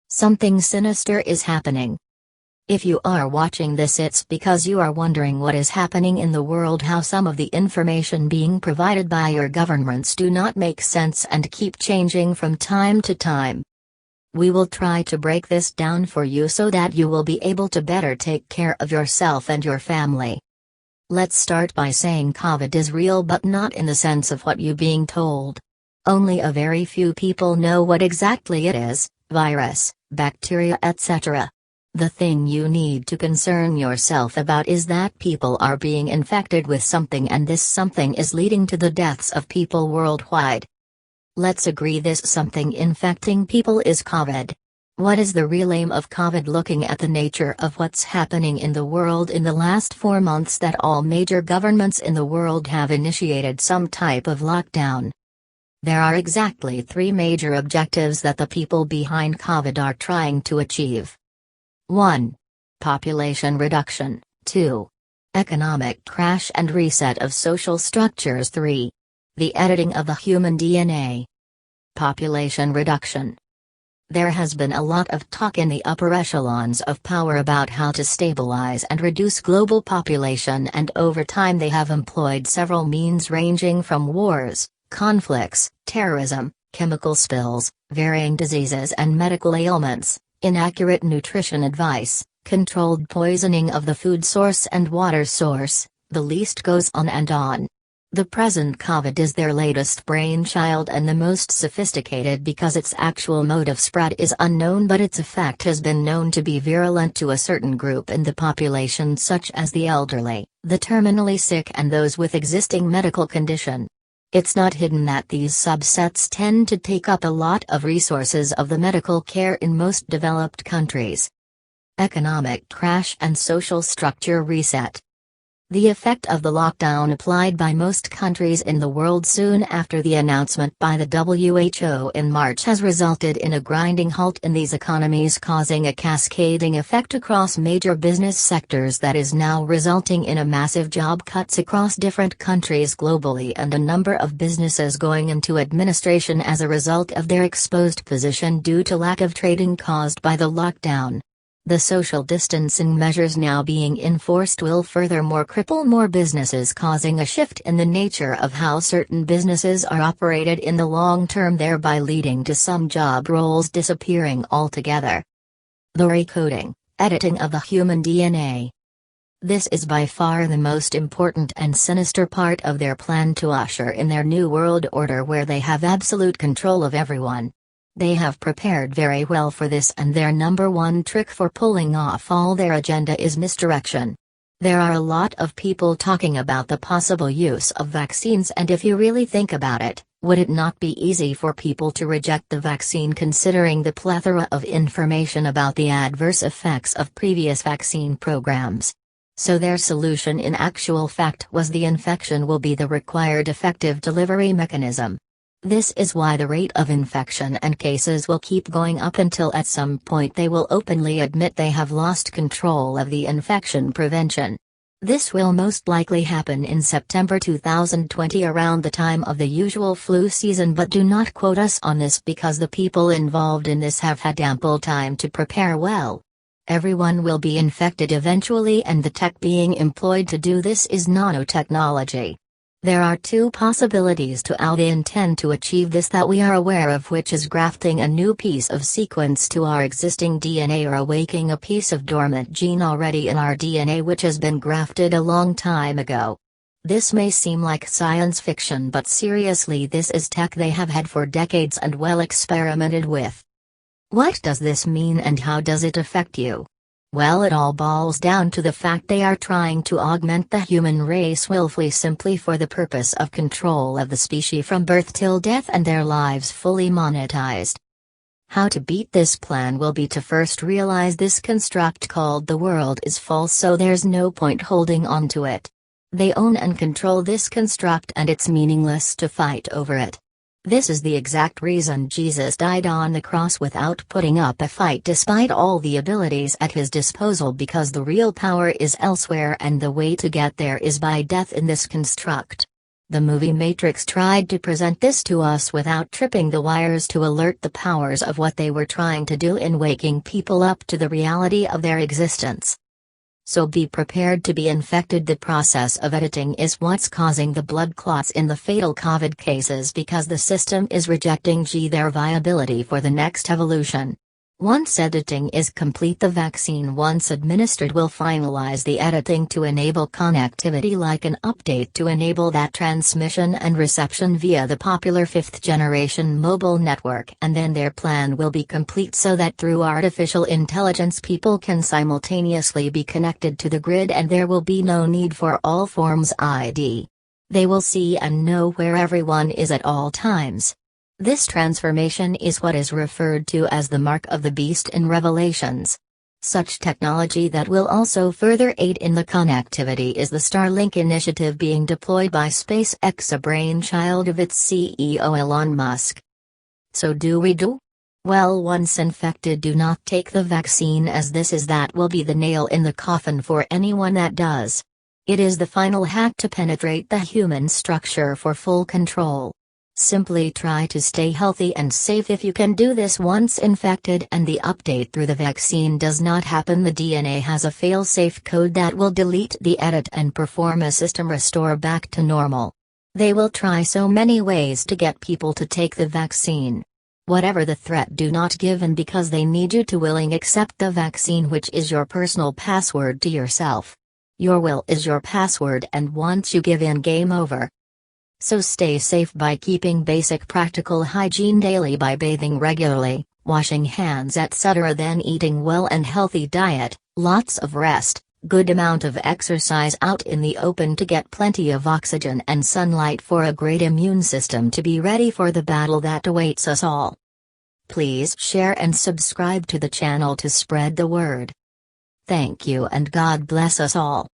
Something sinister is happening. If you are watching this, it's because you are wondering what is happening in the world, how some of the information being provided by your governments do not make sense and keep changing from time to time. We will try to break this down for you so that you will be able to better take care of yourself and your family. Let's start by saying COVID is real, but not in the sense of what you're being told. Only a very few people know what exactly it is: virus, bacteria, etc. The thing you need to concern yourself about is that people are being infected with something, and this something is leading to the deaths of people worldwide. Let's agree this something infecting people is COVID. What is the real aim of COVID? Looking at the nature of what's happening in the world in the last 4 months, that all major governments in the world have initiated some type of lockdown. There are exactly 3 major objectives that the people behind COVID are trying to achieve. 1. Population reduction. 2. Economic crash and reset of social structures. 3. The editing of the human DNA. Population reduction. There has been a lot of talk in the upper echelons of power about how to stabilize and reduce global population, and over time they have employed several means ranging from wars, conflicts, terrorism, chemical spills, varying diseases and medical ailments, inaccurate nutrition advice, controlled poisoning of the food source and water source. The list goes on and on. The present COVID is their latest brainchild and the most sophisticated because its actual mode of spread is unknown, but its effect has been known to be virulent to a certain group in the population, such as the elderly, the terminally sick, and those with existing medical condition. It's not hidden that these subsets tend to take up a lot of resources of the medical care in most developed countries. Economic crash and social structure reset. The effect of the lockdown applied by most countries in the world soon after the announcement by the WHO in March has resulted in a grinding halt in these economies, causing a cascading effect across major business sectors that is now resulting in a massive job cuts across different countries globally, and a number of businesses going into administration as a result of their exposed position due to lack of trading caused by the lockdown. The social distancing measures now being enforced will furthermore cripple more businesses, causing a shift in the nature of how certain businesses are operated in the long term, thereby leading to some job roles disappearing altogether. The recoding, editing of the human DNA. This is by far the most important and sinister part of their plan to usher in their new world order, where they have absolute control of everyone. They have prepared very well for this, and their number one trick for pulling off all their agenda is misdirection. There are a lot of people talking about the possible use of vaccines, and if you really think about it, would it not be easy for people to reject the vaccine considering the plethora of information about the adverse effects of previous vaccine programs? So their solution in actual fact was the infection will be the required effective delivery mechanism. This is why the rate of infection and cases will keep going up until at some point they will openly admit they have lost control of the infection prevention. This will most likely happen in September 2020, around the time of the usual flu season, but do not quote us on this because the people involved in this have had ample time to prepare well. Everyone will be infected eventually, and the tech being employed to do this is nanotechnology. There are 2 possibilities to how they intend to achieve this that we are aware of, which is grafting a new piece of sequence to our existing DNA or awaking a piece of dormant gene already in our DNA which has been grafted a long time ago. This may seem like science fiction, but seriously, this is tech they have had for decades and well experimented with. What does this mean and how does it affect you? Well, it all boils down to the fact they are trying to augment the human race willfully, simply for the purpose of control of the species from birth till death and their lives fully monetized. How to beat this plan will be to first realize this construct called the world is false, so there's no point holding on to it. They own and control this construct, and it's meaningless to fight over it. This is the exact reason Jesus died on the cross without putting up a fight despite all the abilities at his disposal, because the real power is elsewhere and the way to get there is by death in this construct. The movie Matrix tried to present this to us without tripping the wires to alert the powers of what they were trying to do in waking people up to the reality of their existence. So be prepared to be infected. The process of editing is what's causing the blood clots in the fatal COVID cases, because the system is rejecting their viability for the next evolution. Once editing is complete, the vaccine once administered will finalize the editing to enable connectivity, like an update to enable that transmission and reception via the popular 5th generation mobile network, and then their plan will be complete so that through artificial intelligence people can simultaneously be connected to the grid and there will be no need for all forms ID. They will see and know where everyone is at all times. This transformation is what is referred to as the mark of the beast in Revelations. Such technology that will also further aid in the connectivity is the Starlink initiative being deployed by SpaceX, a brainchild of its CEO Elon Musk. So do we do? Well, once infected, do not take the vaccine, as that will be the nail in the coffin for anyone that does. It is the final hack to penetrate the human structure for full control. Simply try to stay healthy and safe if you can do this once infected and the update through the vaccine does not happen. The DNA has a fail-safe code that will delete the edit and perform a system restore back to normal. They will try so many ways to get people to take the vaccine. Whatever the threat, do not give in, because they need you to willing accept the vaccine, which is your personal password to yourself. Your will is your password, and once you give in, game over. So stay safe by keeping basic practical hygiene daily by bathing regularly, washing hands, etc. Then eating well and healthy diet, lots of rest, good amount of exercise out in the open to get plenty of oxygen and sunlight for a great immune system to be ready for the battle that awaits us all. Please share and subscribe to the channel to spread the word. Thank you and God bless us all.